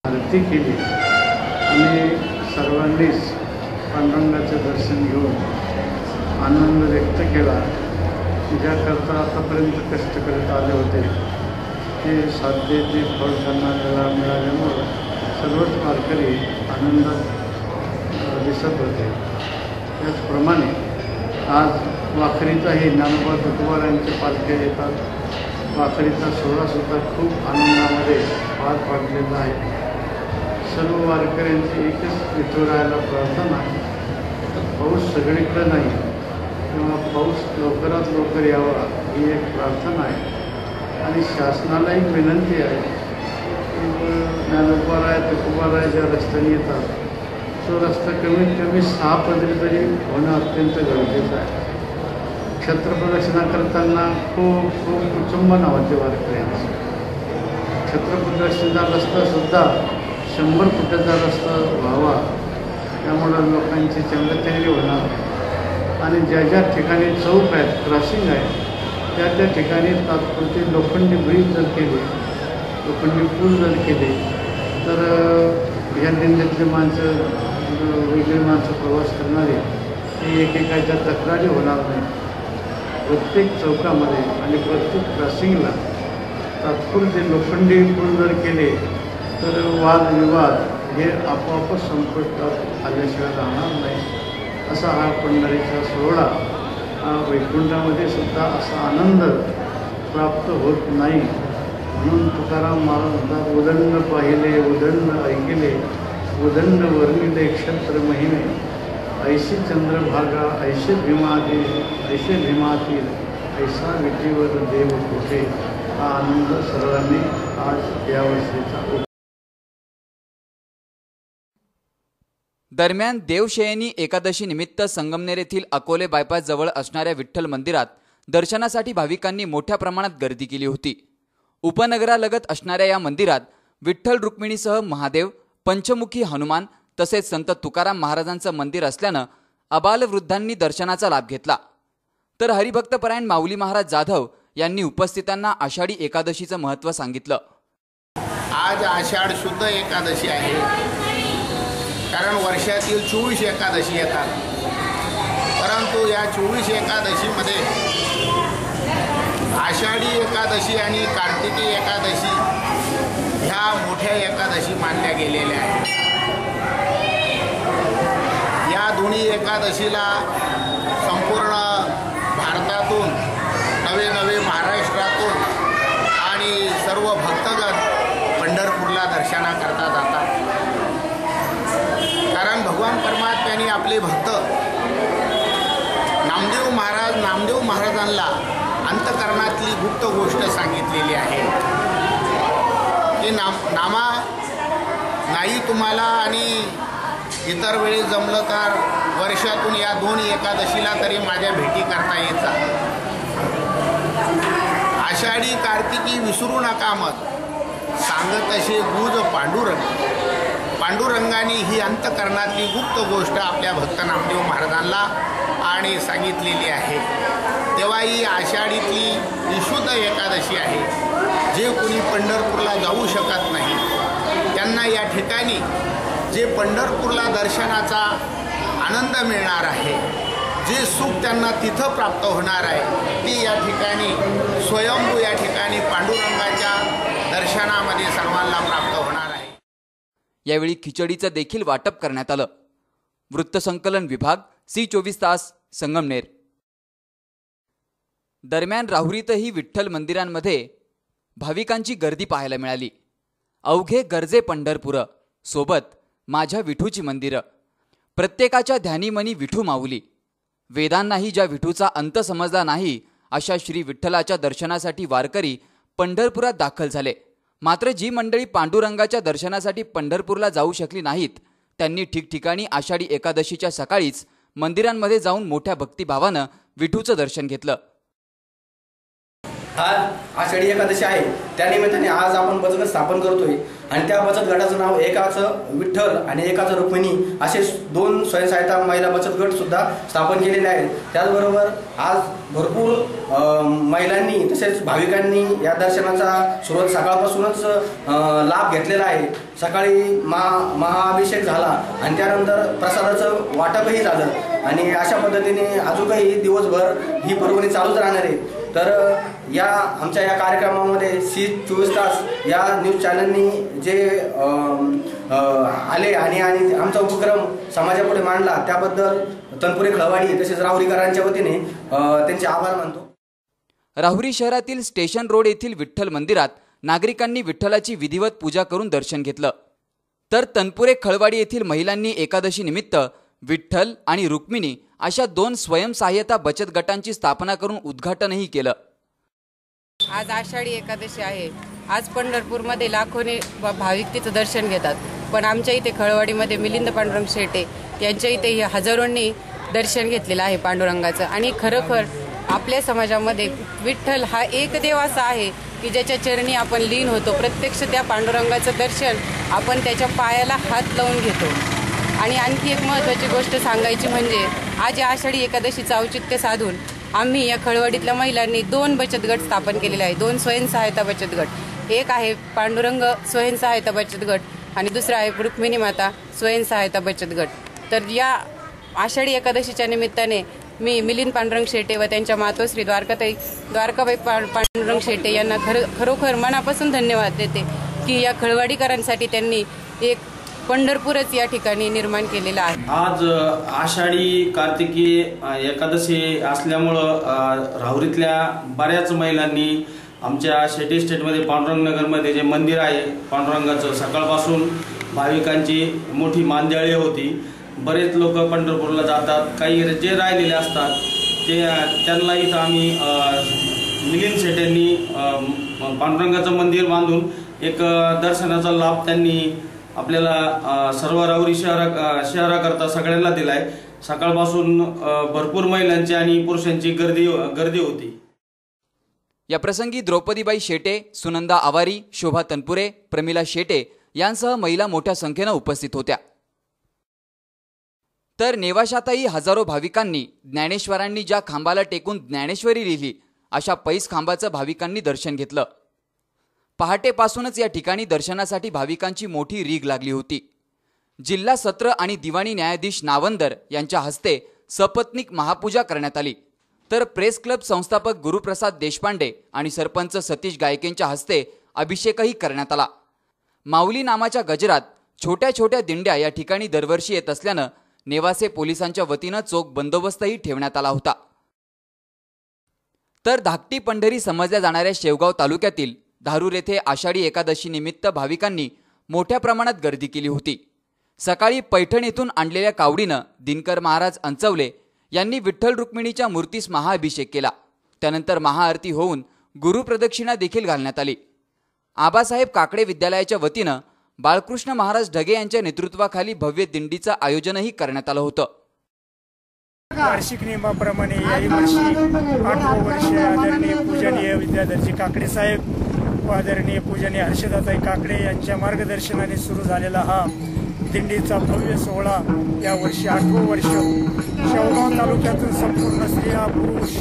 आरती केली आणि सर्वांनीच पांडुरंगाचे दर्शन घेऊन आनंद व्यक्त केला। ज्याकरता आतापर्यंत कष्ट करत आले होते ते साध्य ते फळ त्यांना मिळाल्यामुळे सर्वच वारकरी आनंदात दिसत होते। त्याचप्रमाणे आज वाखरीचाही ज्ञानोबा तुकोबारायांच्या पालख्या येतात। वाखरीचा सोहळासुद्धा खूप आनंदामध्ये पार पाडलेला आहे। सर्व वारकऱ्यांची एकच विठुरायाला प्रार्थना आहे, पाऊस सगळीकडे नाही किंवा पाऊस लवकरात लवकर यावा ही एक प्रार्थना आहे। आणि शासनाला एक विनंती आहे की ज्ञानोबाराय तुकोबाराय ज्या रस्त्याने येतात तो रस्ता कमीत कमी 6 पदरी तरी होणं अत्यंत गरजेचं आहे। क्षेत्रप्रदक्षिणा करताना खूप कुचंबना होते वारकऱ्यांची। क्षेत्रप्रदक्षिणेचा रस्तासुद्धा 100 फुटाचा रस्ता व्हावा, त्यामुळं लोकांची चंगलचंगली होणार आणि ज्या ज्या ठिकाणी चौक आहेत, क्रॉसिंग आहे, त्या ठिकाणी तात्पुरते लोखंडी ब्रिज जर केले, लोखंडी पूल जर केले तर ह्या दिंडीतले माणसं, वेगळी माणसं प्रवास करणारे ते एकेकाच्या तक्रारी होणार नाही। प्रत्येक चौकामध्ये आणि प्रत्येक क्रॉसिंगला तात्पुरते लोखंडी पूल जर केले तर वादविवाद हे आपोआपच संपुष्टात आल्याशिवाय राहणार नाही। असा हा पंढरीचा सोहळा वैकुंठामध्ये सुद्धा असा आनंद प्राप्त होत नाही। म्हणून तुकाराम महाराज म्हणतात, उदंड पाहिले उदंड ऐकले, उदंड वर्णिले क्षत्र महिमे, ऐशी चंद्रभागा ऐशे भीमातील ऐसा विटीवर देव कोठे। हा आनंद सर्वांनी आज यावर्षीचा। दरम्यान देवशयनी एकादशी निमित्त संगमनेर येथील अकोले बायपास जवळ असणाऱ्या विठ्ठल मंदिरात दर्शनासाठी भाविकांनी मोठ्या प्रमाणात गर्दी केली होती। उपनगरालगत असणाऱ्या या मंदिरात विठ्ठल रुक्मिणीसह महादेव, पंचमुखी हनुमान तसेच संत तुकाराम महाराजांचं मंदिर असल्यानं अबालवृद्धांनी दर्शनाचा लाभ घेतला। तर हरिभक्तपरायण माऊली महाराज जाधव यांनी उपस्थितांना आषाढी एकादशीचं महत्त्व सांगितलं। आज आषाढ शुद्ध एकादशी आहे, कारण वर्षातील 24 एकादशी येतात, परंतु या 24 एकादशीमध्ये आषाढी एकादशी आणि कार्तिकी एकादशी ह्या मोठ्या एकादशी मानल्या गेलेल्या आहेत। या दोन्ही एकादशीला संपूर्ण भारतातून, नवे महाराष्ट्रातून आणि सर्व भक्तगण पंढरपूरला दर्शनाकरता जातात। कारण भगवान परमात्म्याने आपले भक्त नामदेव महाराजांना अंतकरणातली गुप्त गोष्ट सांगितलेली आहे की नामा नाही तुम्हाला आणि इतर वेळी जमलं तर वर्षातून या 2 एकादशीला तरी माझ्या भेटी करता येतात। आषाढी कार्तिकी विसरू नका मत, सांगत असे गुज पांडुरंगाने ही अंतकरणातली गुप्त गोष्ट आपल्या भक्त नामदेव महाराजांना आणि सांगितलेली आहे। तेव्हा ही आषाढीतली विशुद्ध एकादशी आहे। जे कोणी पंढरपूरला जाऊ शकत नाही त्यांना या ठिकाणी जे पंढरपूरला दर्शनाचा आनंद मिळणार आहे, जे सुख त्यांना तिथं प्राप्त होणार आहे, ती या ठिकाणी स्वयंभू या ठिकाणी पांडुरंगाच्या दर्शनामध्ये सर्वांना प्राप्त होणार आहे। यावेळी खिचडीचं देखील वाटप करण्यात आलं। वृत्तसंकलन विभाग C24 तास संगमनेर। दरम्यान राहुरीतही विठ्ठल मंदिरांमध्ये भाविकांची गर्दी पाहायला मिळाली। अवघे गरजे पंढरपूर, सोबत माझ्या विठूची मंदिरं, प्रत्येकाच्या ध्यानीमनी विठू माऊली। वेदांनाही ज्या विठूचा अंत समजला नाही अशा श्री विठ्ठलाच्या दर्शनासाठी वारकरी पंढरपुरात दाखल झाले। मात्र जी मंडळी पांडुरंगाच्या दर्शनासाठी पंढरपूरला जाऊ शकली नाहीत त्यांनी ठिकठिकाणी आषाढी एकादशीच्या सकाळीच मंदिरांमध्ये जाऊन मोठ्या भक्तिभावानं विठूचं दर्शन घेतलं। आज आषाढी एकादशी आहे, त्यानिमित्ताने आज आपण बचत गट स्थापन करतोय आणि त्या बचत गटाचं नाव एकाचं विठ्ठल आणि एकाचं रुक्मिणी असे 2 स्वयंसहायता महिला बचत गट सुद्धा स्थापन केलेले आहेत. त्याचबरोबर आज भरपूर महिलांनी तसेच भाविकांनी या दर्शनाचा सुरुवात सकाळपासूनच लाभ घेतलेला आहे. सकाळी महाअभिषेक झाला आणि त्यानंतर प्रसादाचं वाटपही झालं आणि अशा पद्धतीने अजूनही दिवसभर ही पर्वणी चालूच राहणार आहे. तर आमच्या या कार्यक्रमामध्ये 24 तास या न्यूज चॅनलनी जे आले आणि आमचा उपक्रम समाजापुढे मांडला त्याबद्दल तनपुरे खळवाडी तसेच राहुरीकरांच्या वतीने त्यांचे आभार मानतो. राहुरी शहरातील स्टेशन रोड येथील विठ्ठल मंदिरात नागरिकांनी विठ्ठलाची विधिवत पूजा करून दर्शन घेतलं. तर तनपुरे खळवाडी येथील महिलांनी एकादशी निमित्त विठ्ठल आणि रुक्मिणी अशा 2 स्वयंसहाय्यता बचत गटांची स्थापना करून उद्घाटनही केलं. आज आषाढी एकादशी आहे. आज पंढरपूरमध्ये लाखोने भाविक तिचं दर्शन घेतात, पण आमच्या इथे खळवाडीमध्ये मिलिंद पांडुरंग शेटे यांच्या इथे हजारोंनी दर्शन घेतलेलं आहे पांडुरंगाचं. आणि खरोखर आपल्या समाजामध्ये विठ्ठल हा एक देव असा आहे की ज्याच्या चरणी आपण लीन होतो. प्रत्यक्ष त्या पांडुरंगाचं दर्शन आपण त्याच्या पायाला हात लावून घेतो. आणि आणखी एक महत्त्वाची गोष्ट सांगायची म्हणजे आज या आषाढी एकादशीचं औचित्य साधून आम्ही या खळवाडीतल्या महिलांनी 2 बचत गट स्थापन केलेले आहे. 2 स्वयंसहायता बचत गट. एक आहे पांडुरंग स्वयंसहायता बचत गट आणि दुसरा आहे रुक्मिणी माता स्वयंसहायता बचत गट. तर या आषाढी एकादशीच्या निमित्ताने मी मिलिंद पांडुरंग शेटे व त्यांच्या मातोश्री द्वारकाबाई पांडुरंग शेटे यांना खरोखर मनापासून धन्यवाद देते की या खळवाडीकरांसाठी त्यांनी एक पंढरपूरच या ठिकाणी निर्माण केलेला आहे. आज आषाढी कार्तिकी एकादशी असल्यामुळं राहुरीतल्या बऱ्याच महिलांनी आमच्या शेटे स्टेटमध्ये पांडुरंग नगरमध्ये जे मंदिर आहे पांडुरंगाचं, सकाळपासून भाविकांची मोठी मांदियाळी होती. बरेच लोक पंढरपूरला जातात, काही जे राहिलेले असतात त्यांना इथं आम्ही मिलिंद शेटेंनी पांडुरंगाचं मंदिर बांधून एक दर्शनाचा लाभ त्यांनी आपल्याला सर्व राहुरी शहराकरता सगळ्यांना दिलाय. सकाळपासून भरपूर महिलांची आणि पुरुषांची गर्दी होती. या प्रसंगी द्रौपदीबाई शेटे, सुनंदा आवारी, शोभा तनपुरे, प्रमिला शेटे यांसह महिला मोठ्या संख्येनं उपस्थित होत्या. तर नेवाशातही हजारो भाविकांनी ज्ञानेश्वरांनी ज्या खांबाला टेकून ज्ञानेश्वरी लिहिली अशा पैस खांबाचं भाविकांनी दर्शन घेतलं. पहाटेपासूनच या ठिकाणी दर्शनासाठी भाविकांची मोठी रीघ लागली होती. जिल्हा सत्र आणि दिवाणी न्यायाधीश नावंदर यांच्या हस्ते सपत्नीक महापूजा करण्यात आली. तर प्रेस क्लब संस्थापक गुरुप्रसाद देशपांडे आणि सरपंच सतीश गायकेंच्या हस्ते अभिषेकही करण्यात आला. माऊली नामाच्या गजरात छोट्या छोट्या दिंड्या या ठिकाणी दरवर्षी येत असल्यानं नेवासे पोलिसांच्या वतीनं चोख बंदोबस्तही ठेवण्यात आला होता. तर धाकटी पंढरी समजल्या जाणाऱ्या शेवगाव तालुक्यातील धारूर येथे आषाढी एकादशी निमित्त भाविकांनी मोठ्या प्रमाणात गर्दी केली होती. सकाळी पैठण येथून आणलेल्या कावडीनं दिनकर महाराज अंचवले यांनी विठ्ठल रुक्मिणीच्या मूर्तीस महाअभिषेक केला. त्यानंतर महाआरती होऊन गुरुप्रदक्षिणा देखील घालण्यात आली. आबासाहेब काकडे विद्यालयाच्या वतीनं बाळकृष्ण महाराज ढगे यांच्या नेतृत्वाखाली भव्य दिंडीचं आयोजनही करण्यात आलं होतं. वार्षिक नियमाप्रमाणे याही वर्षी 8 वर्षे आदरणीय पूजनीय विद्याधरजी काकडे साहेब व आदरणीय पूजनीय हर्षदाताई काकडे यांच्या मार्गदर्शनाने सुरू झालेला हा दिंडीचा भव्य सोहळा या वर्षी 8वं वर्ष शेवगाव तालुक्यातून संपूर्ण स्त्रिया पुरुष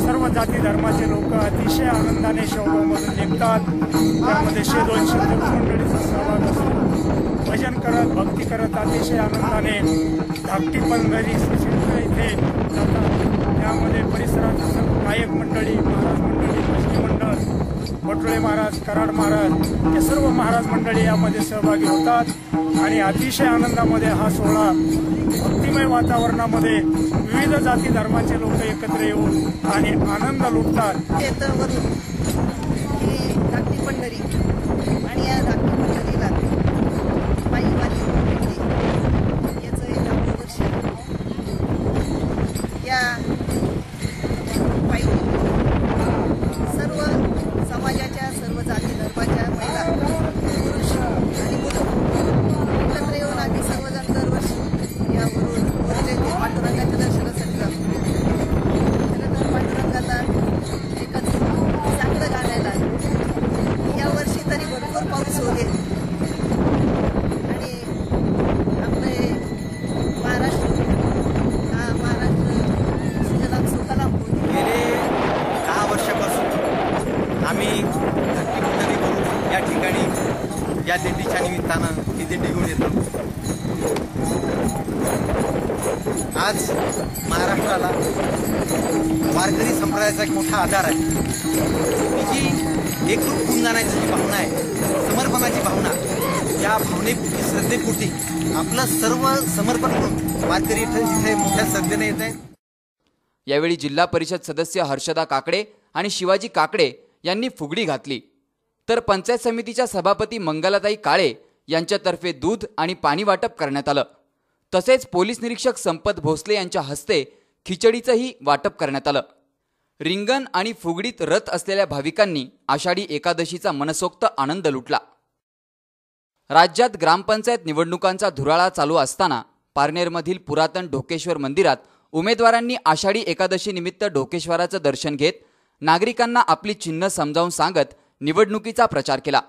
सर्व जाती धर्माचे लोक अतिशय आनंदाने शेवगावमधून निघतात. त्यामध्ये 100-200 मंडळीचा सहभाग असतो. भजन करत भक्ती करत अतिशय आनंदाने धाकटी पंढरी इथे जातात. त्यामध्ये परिसरातील सर्व गायक मंडळी, महाराज मंडळी, भजनी मंडळ, बटुळे महाराज, कराड महाराज हे सर्व महाराज मंडळी यामध्ये सहभागी होतात आणि अतिशय आनंदामध्ये हा सोहळा भक्तिमय वातावरणामध्ये विविध जाती धर्माचे लोक एकत्र येऊन आणि आनंद लुटतात. धाकटी पंढरी आणि या धाकटी पंढरीला पायी याचं 8 वर्ष या पायी सर्व समाजाच्या सर्व जाती धर्माच्या महिला पुरुष आणि मुलं एकत्र येऊन आम्ही सर्वजण दरवर्षी या वरले ते पांडुरंगाच्या दर्शनासाठी जातो. खरं तर पांडुरंगाला एकच निमित्तानं ही दिंडी घेऊन येतो. आज महाराष्ट्राला वारकरी संप्रदायाचा एक मोठा आधार आहे. ही जी एकरूप होऊन जाण्याची जी भावना आहे, समर्पणाची भावना, या भावनेपोटी श्रद्धेपोटी आपलं सर्व समर्पण करून वारकरी इथे मोठ्या श्रद्धेने येत आहेत. यावेळी जिल्हा परिषद सदस्य हर्षदा काकडे आणि शिवाजी काकडे यांनी फुगडी घातली, तर पंचायत समितीच्या सभापती मंगलाताई काळे यांच्यातर्फे दूध आणि पाणी वाटप करण्यात आलं. तसेच पोलीस निरीक्षक संपत भोसले यांच्या हस्ते खिचडीचंही वाटप करण्यात आलं. रिंगण आणि फुगडीत रत असलेल्या भाविकांनी आषाढी एकादशीचा मनसोक्त आनंद लुटला. राज्यात ग्रामपंचायत निवडणुकांचा धुराळा चालू असताना पारनेरमधील पुरातन ढोकेश्वर मंदिरात उमेदवारांनी आषाढी एकादशी निमित्त ढोकेश्वराचं दर्शन घेत नागरिकांना आपली चिन्ह समजावून सांगत निवडणुकीचा प्रचार केला.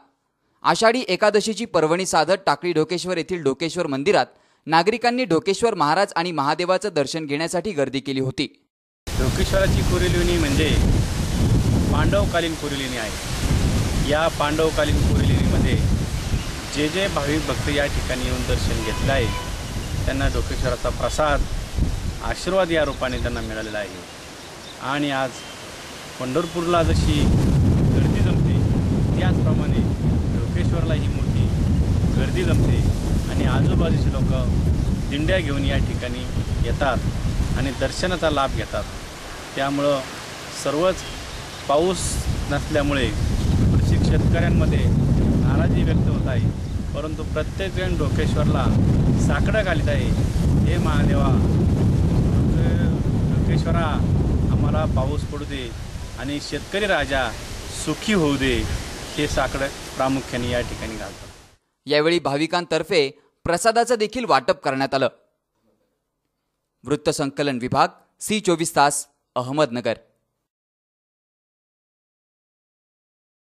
आषाढी एकादशीची पर्वणी साधत टाकळी ढोकेश्वर येथील ढोकेश्वर मंदिरात नागरिकांनी ढोकेश्वर महाराज आणि महादेवाचं दर्शन घेण्यासाठी गर्दी केली होती. ढोकेश्वराची कोरीलेणी म्हणजे पांडवकालीन कोरीलेणी आहे. या पांडवकालीन कोरीलेणीमध्ये जे जे भाविक भक्त या ठिकाणी येऊन दर्शन घेतलं आहे त्यांना ढोकेश्वराचा प्रसाद आशीर्वाद या रूपाने त्यांना मिळालेला आहे. आणि आज पंढरपूरला जशी गर्दी जमते त्याचप्रमाणे ढोकेश्वरला ही मोठी गर्दी जमते आणि आजूबाजूचे लोक दिंड्या घेऊन या ठिकाणी येतात आणि दर्शनाचा लाभ घेतात. त्यामुळं सर्वच पाऊस नसल्यामुळे कृषी शेतकऱ्यांमध्ये नाराजी व्यक्त होत आहे. परंतु प्रत्येकजण ढोकेश्वरला साकडं घालीत आहे. हे महादेवा ढोकेश्वरा आम्हाला पाऊस पडू दे आणि शेतकरी राजा सुखी होऊ दे, हे साकडं प्रामुख्याने या ठिकाणी घालतात. यावेळी भाविकांतर्फे प्रसादाचं देखील वाटप करण्यात आलं. वृत्तसंकलन विभाग, सी 24 तास, अहमदनगर.